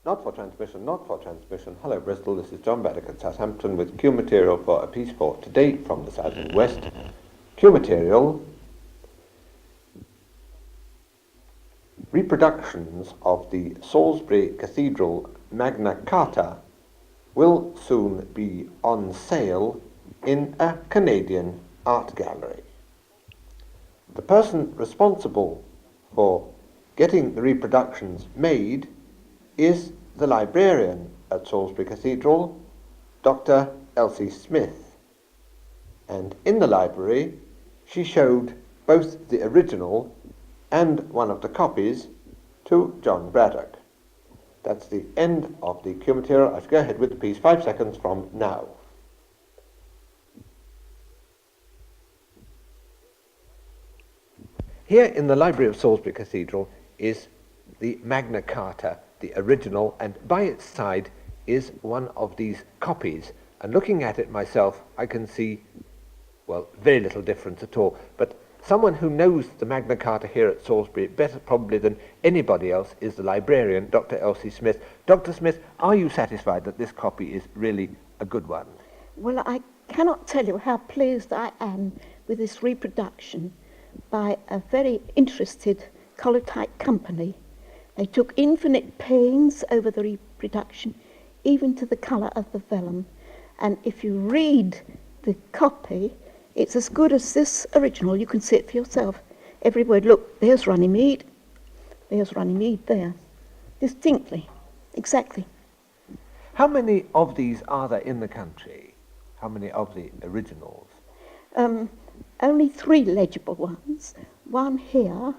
Not for transmission, not for transmission. Hello Bristol, this is John Braddock at Southampton with Q material for a piece for today from the South and West. Q material, reproductions of the Salisbury Cathedral Magna Carta will soon be on sale in a Canadian art gallery. The person responsible for getting the reproductions made is the librarian at Salisbury Cathedral, Dr. Elsie Smith. And in the library, she showed both the original and one of the copies to John Braddock. That's the end of the Q material. I shall go ahead with the piece 5 seconds from now. Here in the library of Salisbury Cathedral is the Magna Carta, the original, and by its side is one of these copies. And looking at it myself, I can see, well, very little difference at all. But someone who knows the Magna Carta here at Salisbury better probably than anybody else is the librarian, Dr. Elsie Smith. Dr. Smith, are you satisfied that this copy is really a good one? Well, I cannot tell you how pleased I am with this reproduction by a very interested collotype company. They took infinite pains over the reproduction, even to the colour of the vellum. And if you read the copy, it's as good as this original. You can see it for yourself. Every word, look, there's Runnymede there. Distinctly, exactly. How many of these are there in the country? How many of the originals? Only 3 legible ones. One here,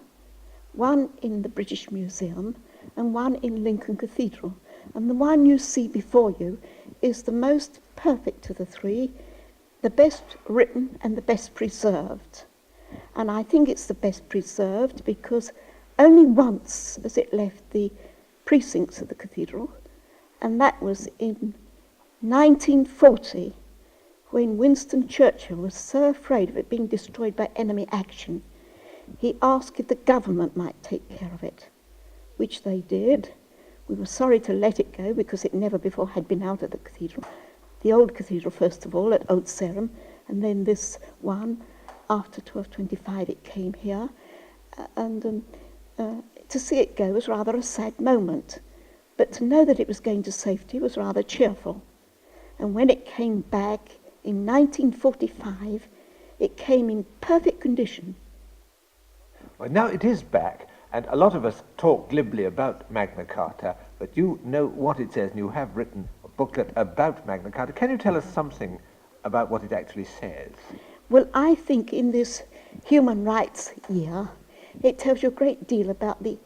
one in the British Museum, and one in Lincoln Cathedral. And the one you see before you is the most perfect of the 3, the best written and the best preserved. And I think it's the best preserved because only once has it left the precincts of the cathedral, and that was in 1940, when Winston Churchill was so afraid of it being destroyed by enemy action. He asked if the government might take care of it, which they did. We were sorry to let it go because it never before had been out of the cathedral. The old cathedral, first of all, at Old Sarum, and then this one, after 1225, it came here. To see it go was rather a sad moment, but to know that it was going to safety was rather cheerful. And when it came back in 1945, it came in perfect condition. Well, now it is back, and a lot of us talk glibly about Magna Carta, but you know what it says, and you have written a booklet about Magna Carta. Can you tell us something about what it actually says? Well, I think in this Human Rights Year, it tells you a great deal about the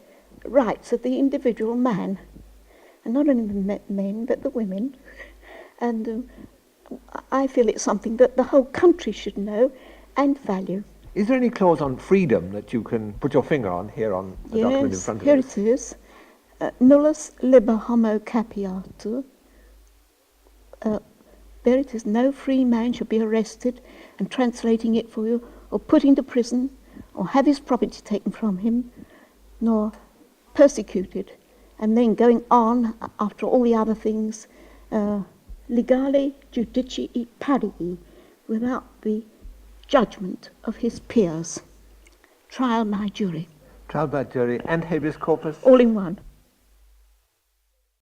rights of the individual man, and not only the men, but the women. And I feel it's something that the whole country should know and value. Is there any clause on freedom that you can put your finger on here on the document in front of you? us? Yes, here it is. Nullus liber homo capiatur. There it is. No free man shall be arrested, and translating it for you, or put into prison, or have his property taken from him, nor persecuted. And then going on, after all the other things, legale judicii parii, without the judgment of his peers. Trial by jury. Trial by jury and habeas corpus? All in one.